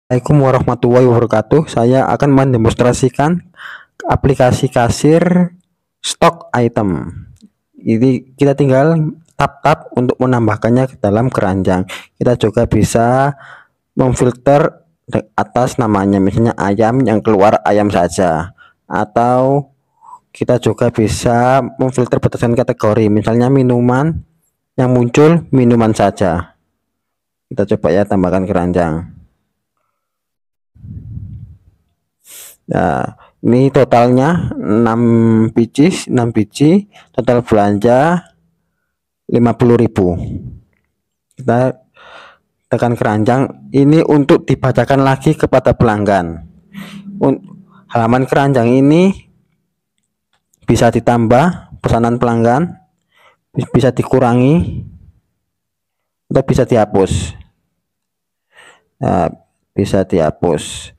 Assalamualaikum warahmatullahi wabarakatuh. Saya akan mendemonstrasikan aplikasi kasir stok item. Ini kita tinggal tap-tap untuk menambahkannya ke dalam keranjang. Kita juga bisa memfilter atas namanya, misalnya ayam yang keluar ayam saja, atau kita juga bisa memfilter berdasarkan kategori, misalnya minuman yang muncul minuman saja. Kita coba ya tambahkan keranjang. Nah, ini totalnya 6 biji, total belanja 50.000. Kita tekan keranjang ini untuk dibacakan lagi kepada pelanggan. Halaman keranjang ini bisa ditambah pesanan pelanggan, bisa dikurangi atau bisa dihapus. Nah, bisa dihapus.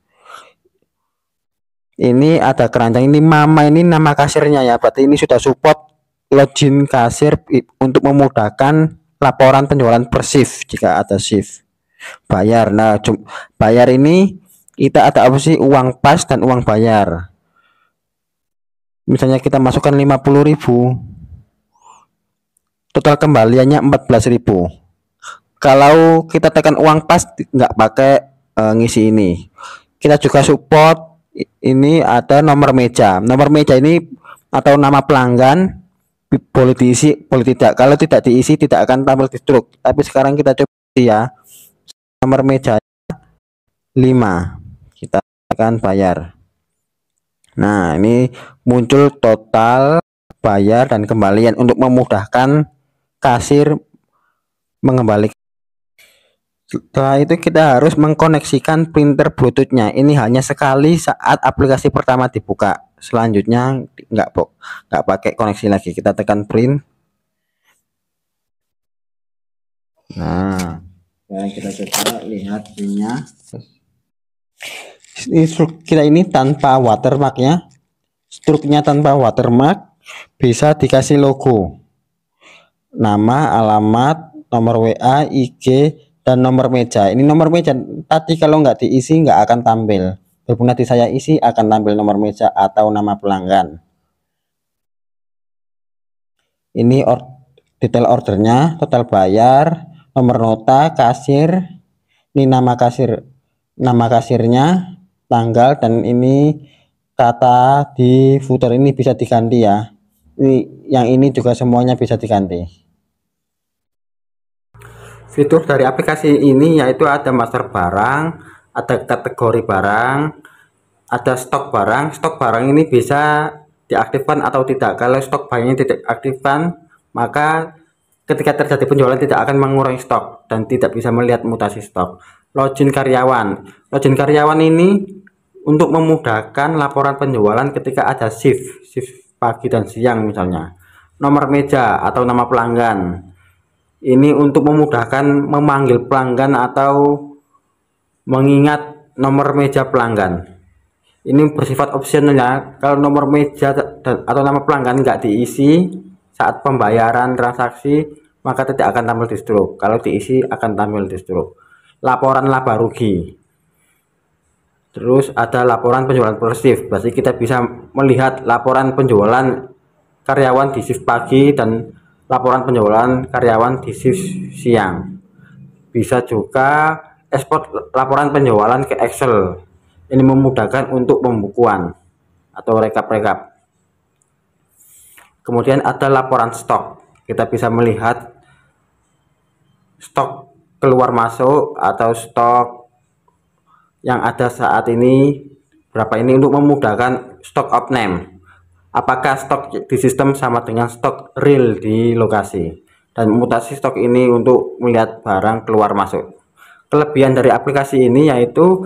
Ini ada keranjang, ini mama, ini nama kasirnya ya, berarti ini sudah support login kasir untuk memudahkan laporan penjualan per shift jika ada shift. Bayar, nah bayar ini kita ada opsi uang pas dan uang bayar. Misalnya kita masukkan 50.000, total kembaliannya 14.000. Kalau kita tekan uang pas nggak pakai ngisi ini. Kita juga support ini ada nomor meja. Nomor meja ini atau nama pelanggan boleh diisi, boleh tidak. Kalau tidak diisi tidak akan tampil di struk. Tapi sekarang kita coba ya. Nomor meja 5. Kita akan bayar. Nah, ini muncul total, bayar dan kembalian untuk memudahkan kasir mengembalikan. Setelah itu kita harus mengkoneksikan printer Bluetooth-nya. Ini hanya sekali saat aplikasi pertama dibuka. Selanjutnya nggak pakai koneksi lagi. Kita tekan print. Nah, kita coba lihat printnya. Kita ini tanpa watermarknya. Struknya tanpa watermark. Bisa dikasih logo, nama, alamat, nomor WA, IG, dan nomor meja. Ini nomor meja tadi kalau nggak diisi nggak akan tampil. Berhubung nanti saya isi akan tampil nomor meja atau nama pelanggan. Ini detail ordernya, total bayar, nomor nota, kasir, ini nama kasirnya, tanggal, dan ini kata di footer ini bisa diganti ya. Yang ini juga semuanya bisa diganti. Fitur dari aplikasi ini yaitu ada master barang, ada kategori barang, ada stok barang. Stok barang ini bisa diaktifkan atau tidak. Kalau stok barangnya tidak aktifkan, maka ketika terjadi penjualan tidak akan mengurangi stok dan tidak bisa melihat mutasi stok. Login karyawan. Login karyawan ini untuk memudahkan laporan penjualan ketika ada shift pagi dan siang misalnya. Nomor meja atau nama pelanggan. Ini untuk memudahkan memanggil pelanggan atau mengingat nomor meja pelanggan. Ini bersifat opsional ya. Kalau nomor meja atau nama pelanggan nggak diisi saat pembayaran transaksi, maka tidak akan tampil di struk. Kalau diisi akan tampil di struk. Laporan laba rugi. Terus ada laporan penjualan per shift. Berarti kita bisa melihat laporan penjualan karyawan di shift pagi dan laporan penjualan karyawan di shift siang. Bisa juga ekspor laporan penjualan ke Excel. Ini memudahkan untuk pembukuan atau rekap-rekap. Kemudian ada laporan stok. Kita bisa melihat stok keluar masuk atau stok yang ada saat ini berapa, ini untuk memudahkan stok of name. Apakah stok di sistem sama dengan stok real di lokasi, dan mutasi stok ini untuk melihat barang keluar masuk. Kelebihan dari aplikasi ini yaitu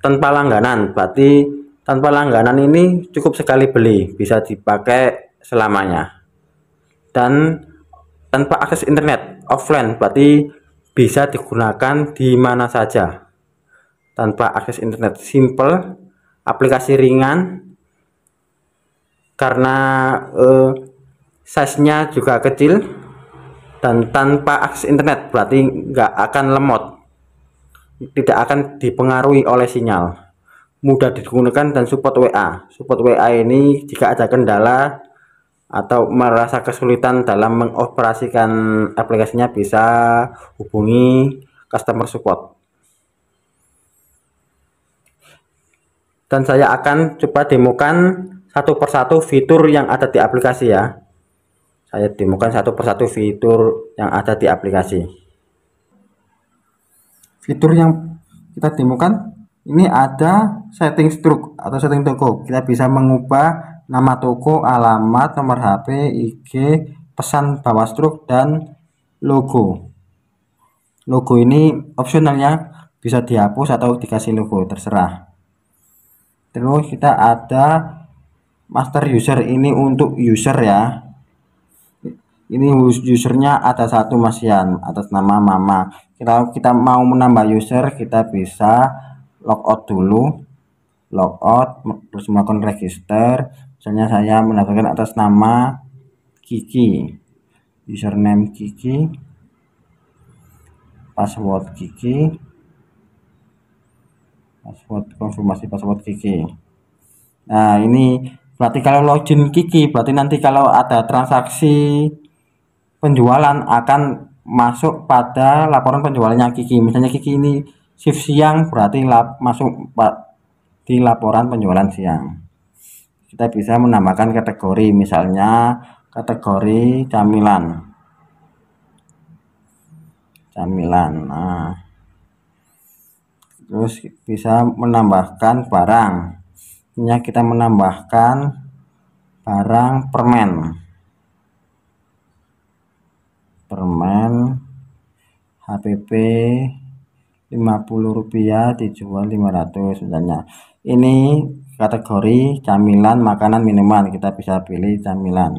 tanpa langganan. Berarti tanpa langganan ini cukup sekali beli, bisa dipakai selamanya, dan tanpa akses internet offline. Berarti bisa digunakan di mana saja tanpa akses internet. Simple, aplikasi ringan karena size-nya juga kecil, dan tanpa akses internet berarti nggak akan lemot. tidak akan dipengaruhi oleh sinyal, mudah digunakan dan support WA. Support WA ini jika ada kendala atau merasa kesulitan dalam mengoperasikan aplikasinya bisa hubungi customer support. Dan saya akan coba demokan satu persatu fitur yang ada di aplikasi ya. Saya demokan satu persatu fitur yang ada di aplikasi. Fitur yang kita demokan ini ada setting stroke atau setting toko. Kita bisa mengubah nama toko, alamat, nomor HP, IG, pesan bawah stroke, dan logo. Logo ini opsionalnya bisa dihapus atau dikasih logo, terserah. Terus kita ada master user, ini untuk user ya. Ini usernya ada satu Mas Yan atas nama Mama. Kalau kita mau menambah user, kita bisa logout dulu, logout terus melakukan register. Misalnya saya menambahkan atas nama Kiki, username Kiki, password Kiki, password konfirmasi password Kiki. Nah ini berarti kalau login Kiki, berarti nanti kalau ada transaksi penjualan akan masuk pada laporan penjualannya Kiki. Misalnya Kiki ini shift siang, berarti masuk di laporan penjualan siang. Kita bisa menambahkan kategori, misalnya kategori camilan. Nah, terus bisa menambahkan barang. Ini kita menambahkan barang permen HPP Rp50 dijual 500 misalnya. Ini kategori camilan, makanan, minuman, kita bisa pilih camilan.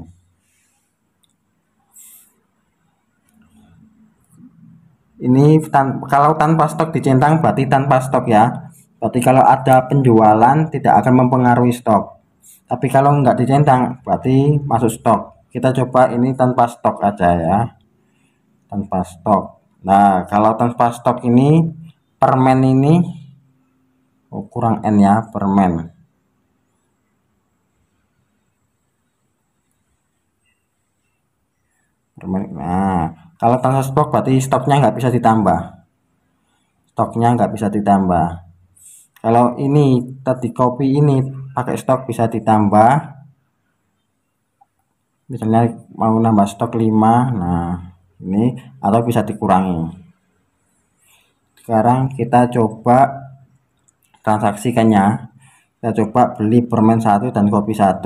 Ini kalau tanpa stok dicentang berarti tanpa stok ya. Berarti kalau ada penjualan tidak akan mempengaruhi stok. Tapi kalau enggak dicentang berarti masuk stok. Kita coba ini tanpa stok aja ya. Tanpa stok. Nah, kalau tanpa stok ini permen ini kurang N ya, permen. Nah, kalau tanpa stok berarti stoknya nggak bisa ditambah. Kalau ini tadi kopi ini pakai stok bisa ditambah. Misalnya mau nambah stok 5, nah ini atau bisa dikurangi. Sekarang kita coba transaksikannya. Kita coba beli permen 1 dan kopi 1.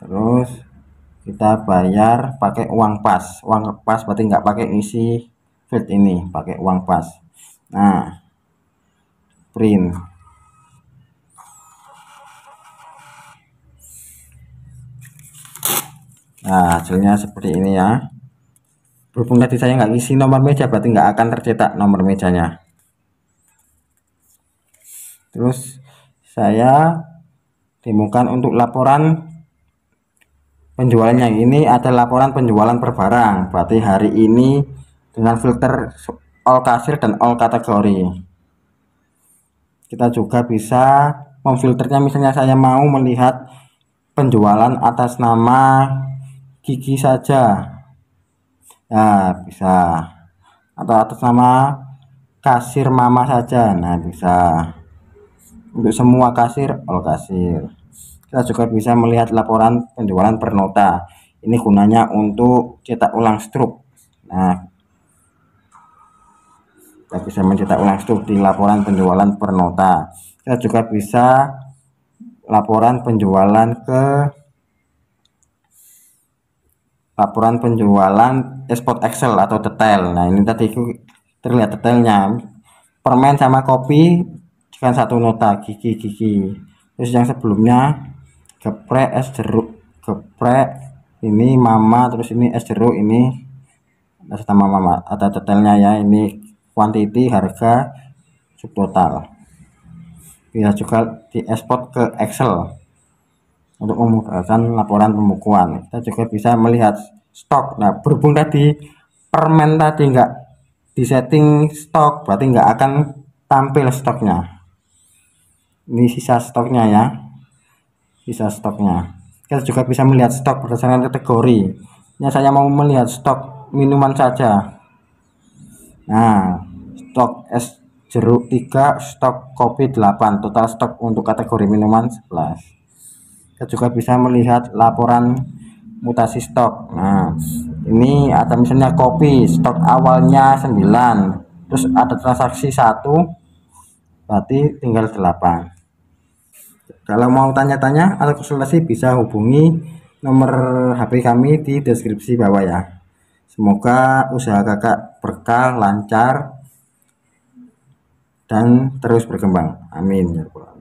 Terus kita bayar pakai uang pas. Berarti nggak pakai isi field ini, pakai uang pas. Nah, print. Nah, hasilnya seperti ini ya. Berhubung tadi saya nggak isi nomor meja, berarti nggak akan tercetak nomor mejanya. Terus saya demokan untuk laporan penjualannya. Ini ada laporan penjualan per barang, berarti hari ini dengan filter all kasir dan all kategori. Kita juga bisa memfilternya, misalnya saya mau melihat penjualan atas nama Kiki saja, nah bisa, atau atas nama kasir Mama saja, nah bisa. Untuk semua kasir all kasir. Kita juga bisa melihat laporan penjualan per nota. Ini gunanya untuk cetak ulang struk. Nah, kita bisa mencetak ulang struk di laporan penjualan per nota. Kita juga bisa laporan penjualan export Excel atau detail. Nah, ini tadi terlihat detailnya. Permen sama kopi kan satu nota, Kiki. Terus yang sebelumnya geprek, es jeruk, geprek, ini Mama, terus ini es jeruk, ini atas nama Mama. Ada detailnya ya, ini quantity, harga, subtotal. Bisa juga diekspor ke Excel untuk memudahkan laporan pembukuan. Kita juga bisa melihat stok. Nah, berhubung tadi permen tadi enggak di setting stok, berarti nggak akan tampil stoknya. Ini sisa stoknya ya, sisa stoknya. Kita juga bisa melihat stok berdasarkan kategori. Ini saya mau melihat stok minuman saja. Nah, stok es jeruk 3, stok kopi 8, total stok untuk kategori minuman 11. Kita juga bisa melihat laporan mutasi stok. Nah, ini ada misalnya kopi, stok awalnya 9, terus ada transaksi 1, berarti tinggal 8. Kalau mau tanya-tanya atau konsultasi bisa hubungi nomor HP kami di deskripsi bawah ya. Semoga usaha kakak berkah, lancar, dan terus berkembang. Amin ya rabbal alamin.